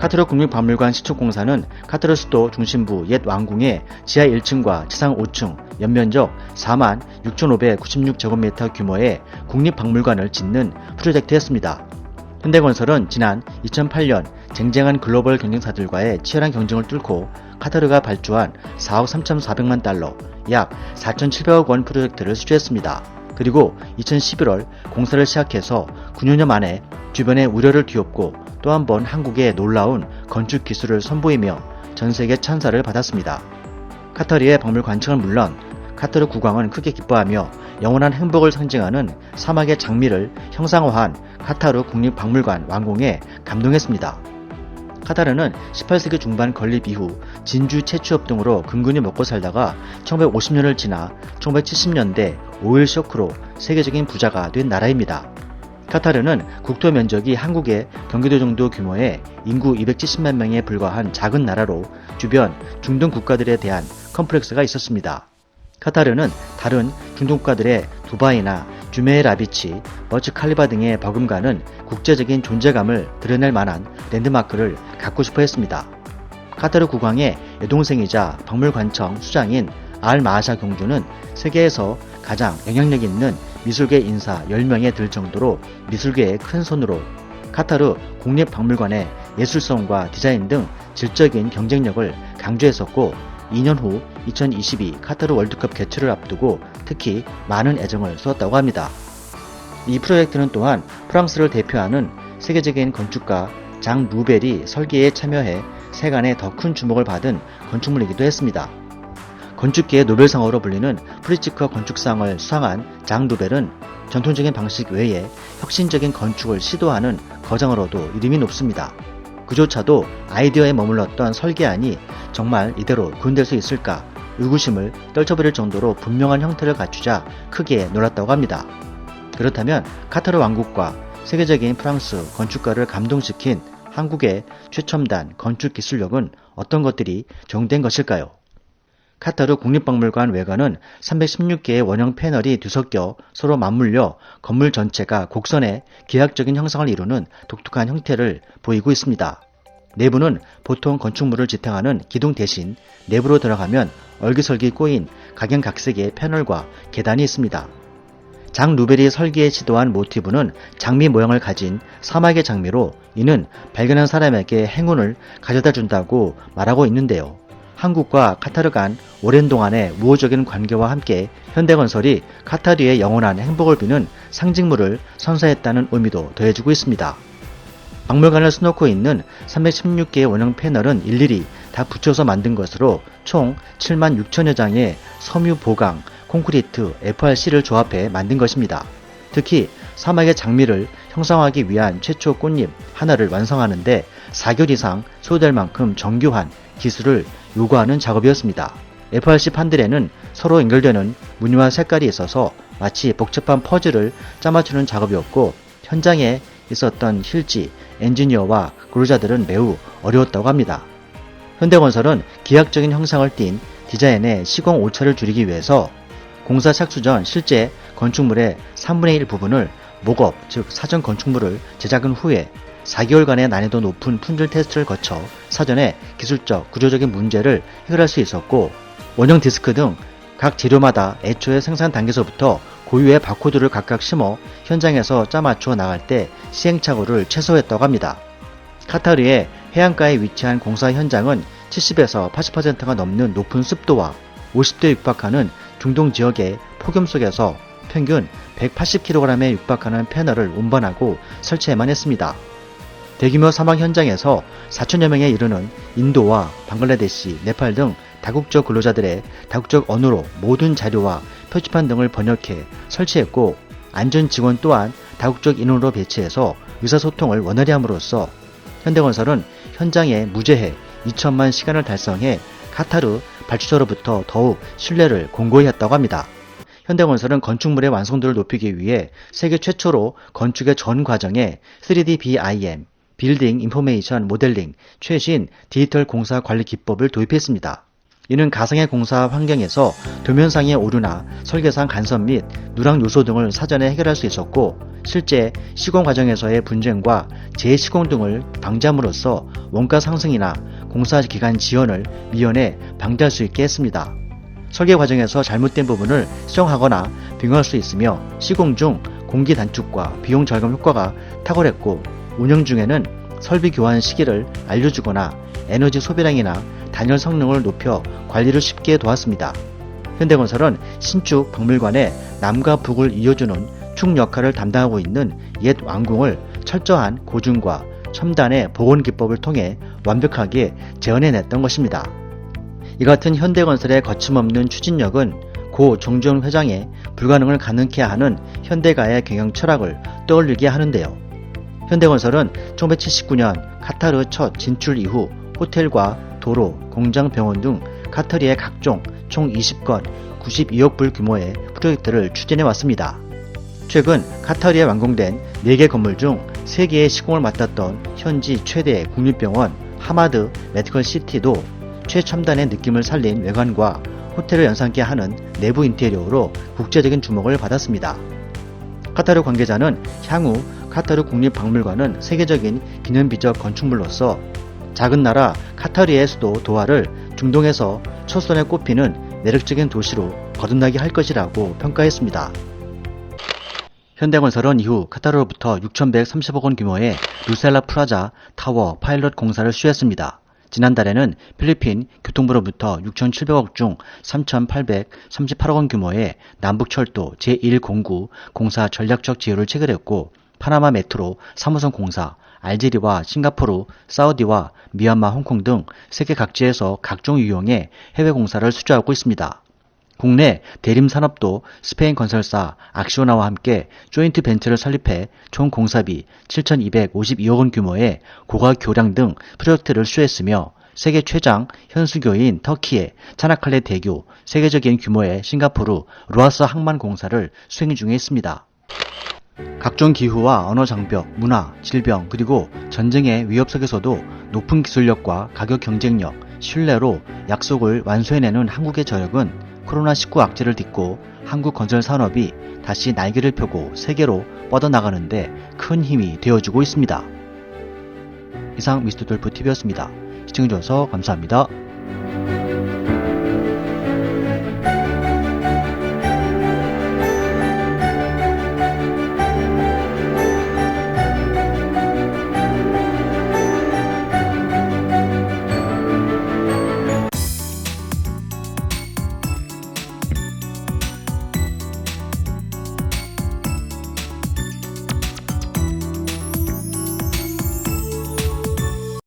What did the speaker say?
카타르 국립박물관 시축공사는 카타르 수도 중심부 옛 왕궁의 지하 1층과 지상 5층, 연면적 46,596제곱미터 규모의 국립박물관을 짓는 프로젝트였습니다. 현대건설은 지난 2008년 쟁쟁한 글로벌 경쟁사들과의 치열한 경쟁을 뚫고 카타르가 발주한 4억 3,400만 달러, 약 4,700억 원 프로젝트를 수주했습니다. 그리고 2011월 공사를 시작해서 9년여 만에 주변의 우려를 뒤엎고 또 한 번 한국의 놀라운 건축 기술을 선보이며 전세계 찬사를 받았습니다. 카타르의 박물관청은 물론 카타르 국왕은 크게 기뻐하며 영원한 행복을 상징하는 사막의 장미를 형상화한 카타르 국립박물관 완공에 감동했습니다. 카타르는 18세기 중반 건립 이후 진주 채취업 등으로 근근히 먹고 살다가 1950년을 지나 1970년대 오일 쇼크로 세계적인 부자가 된 나라입니다. 카타르는 국토 면적이 한국의 경기도 정도 규모의 인구 270만 명에 불과한 작은 나라로 주변 중동 국가들에 대한 컴플렉스가 있었습니다. 카타르는 다른 중동 국가들의 두바이나 주메이라비치, 버츠 칼리바 등에 버금가는 국제적인 존재감을 드러낼 만한 랜드마크를 갖고 싶어 했습니다. 카타르 국왕의 여동생이자 박물관청 수장인 알 마하샤 공주는 세계에서 가장 영향력 있는 미술계 인사 10명에 들 정도로 미술계의 큰 손으로 카타르 국립박물관의 예술성과 디자인 등 질적인 경쟁력을 강조했었고 2년 후 2022 카타르 월드컵 개최를 앞두고 특히 많은 애정을 쏟았다고 합니다. 이 프로젝트는 또한 프랑스를 대표하는 세계적인 건축가 장 루벨이 설계에 참여해 세간의 더 큰 주목을 받은 건축물이기도 했습니다. 건축계의 노벨상으로 불리는 프리츠커 건축상을 수상한 장 루벨은 전통적인 방식 외에 혁신적인 건축을 시도하는 거장으로도 이름이 높습니다. 그조차도 아이디어에 머물렀던 설계안이 정말 이대로 구현될 수 있을까 의구심을 떨쳐버릴 정도로 분명한 형태를 갖추자 크게 놀랐다고 합니다. 그렇다면 카타르 왕국과 세계적인 프랑스 건축가를 감동시킨 한국의 최첨단 건축 기술력은 어떤 것들이 적용된 것일까요? 카타르 국립박물관 외관은 316개의 원형 패널이 뒤섞여 서로 맞물려 건물 전체가 곡선의 기하학적인 형상을 이루는 독특한 형태를 보이고 있습니다. 내부는 보통 건축물을 지탱하는 기둥 대신 내부로 들어가면 얼기설기 꼬인 각양각색의 패널과 계단이 있습니다. 장 루벨이 설계에 시도한 모티브는 장미 모양을 가진 사막의 장미로 이는 발견한 사람에게 행운을 가져다 준다고 말하고 있는데요. 한국과 카타르 간 오랜 동안의 우호적인 관계와 함께 현대건설이 카타르의 영원한 행복을 비는 상징물을 선사했다는 의미도 더해지고 있습니다. 박물관을 수놓고 있는 316개의 원형 패널은 일일이 다 붙여서 만든 것으로 총 7만 6천여 장의 섬유 보강, 콘크리트, FRC를 조합해 만든 것입니다. 특히 사막의 장미를 형상화하기 위한 최초 꽃잎 하나를 완성하는데 4개월 이상 소요될 만큼 정교한 기술을 요구하는 작업이었습니다. FRC 판들에는 서로 연결되는 무늬와 색깔이 있어서 마치 복잡한 퍼즐을 짜맞추는 작업이었고 현장에 있었던 실지, 엔지니어와 근로자들은 매우 어려웠다고 합니다. 현대건설은 기하학적인 형상을 띤 디자인의 시공 오차를 줄이기 위해서 공사 착수 전 실제 건축물의 3분의 1 부분을 모업, 즉 사전 건축물을 제작한 후에 4개월간의 난이도 높은 품질 테스트를 거쳐 사전에 기술적, 구조적인 문제를 해결할 수 있었고 원형 디스크 등 각 재료마다 애초의 생산 단계에서부터 고유의 바코드를 각각 심어 현장에서 짜맞춰 나갈 때 시행착오를 최소화했다고 합니다. 카타르의 해안가에 위치한 공사 현장은 70에서 80%가 넘는 높은 습도와 50도에 육박하는 중동 지역의 폭염 속에서 평균 180kg에 육박하는 패널을 운반하고 설치해만 했습니다. 대규모 사막 현장에서 4천여 명에 이르는 인도와 방글라데시, 네팔 등 다국적 근로자들의 다국적 언어로 모든 자료와 표지판 등을 번역해 설치했고 안전 직원 또한 다국적 인원으로 배치해서 의사소통을 원활히 함으로써 현대건설은 현장에 무제해 2천만 시간을 달성해 카타르 발주처로부터 더욱 신뢰를 공고히 했다고 합니다. 현대건설은 건축물의 완성도를 높이기 위해 세계 최초로 건축의 전 과정에 3D BIM, 빌딩 인포메이션 모델링, 최신 디지털 공사 관리 기법을 도입했습니다. 이는 가상의 공사 환경에서 도면상의 오류나 설계상 간섭 및 누락 요소 등을 사전에 해결할 수 있었고, 실제 시공 과정에서의 분쟁과 재시공 등을 방지함으로써 원가 상승이나 공사 기간 지연을 미연에 방지할 수 있게 했습니다. 설계 과정에서 잘못된 부분을 수정하거나 변경할 수 있으며, 시공 중 공기 단축과 비용 절감 효과가 탁월했고, 운영 중에는 설비 교환 시기를 알려주거나 에너지 소비량이나 단열 성능을 높여 관리를 쉽게 도왔습니다. 현대건설은 신축 박물관의 남과 북을 이어주는 축 역할을 담당하고 있는 옛 왕궁을 철저한 고증과 첨단의 복원 기법을 통해 완벽하게 재현해냈던 것입니다. 이 같은 현대건설의 거침없는 추진력은 고 정주영 회장의 불가능을 가능케 하는 현대가의 경영 철학을 떠올리게 하는데요. 현대건설은 1979년 카타르 첫 진출 이후 호텔과 도로, 공장, 병원 등 카타르의 각종 총 20건 92억 불 규모의 프로젝트를 추진해 왔습니다. 최근 카타르에 완공된 4개 건물 중 3개의 시공을 맡았던 현지 최대 국립병원 하마드 메디컬 시티도 최첨단의 느낌을 살린 외관과 호텔을 연상케 하는 내부 인테리어로 국제적인 주목을 받았습니다. 카타르 관계자는 향후 카타르 국립박물관은 세계적인 기념비적 건축물로서 작은 나라 카타르의 수도 도하를 중동에서 첫선에 꼽히는 매력적인 도시로 거듭나게 할 것이라고 평가했습니다. 현대건설은 이후 카타르로부터 6,130억 원 규모의 루셀라 프라자 타워 파일럿 공사를 수행했습니다. 지난달에는 필리핀 교통부로부터 6,700억 중 3,838억 원 규모의 남북철도 제1공구 공사 전략적 지효를 체결했고, 파나마 메트로 3호선 공사, 알제리와 싱가포르, 사우디와 미얀마, 홍콩 등 세계 각지에서 각종 유형의 해외 공사를 수주하고 있습니다. 국내 대림 산업도 스페인 건설사 악시오나와 함께 조인트 벤처를 설립해 총 공사비 7,252억 원 규모의 고가 교량 등 프로젝트를 수행했으며, 세계 최장 현수교인 터키의 차나칼레 대교, 세계적인 규모의 싱가포르 루아스 항만 공사를 수행 중에 있습니다. 각종 기후와 언어 장벽, 문화, 질병, 그리고 전쟁의 위협 속에서도 높은 기술력과 가격 경쟁력, 신뢰로 약속을 완수해내는 한국의 저력은 코로나19 악재를 딛고 한국 건설 산업이 다시 날개를 펴고 세계로 뻗어나가는데 큰 힘이 되어주고 있습니다. 이상 미스터돌프TV였습니다. 시청해주셔서 감사합니다.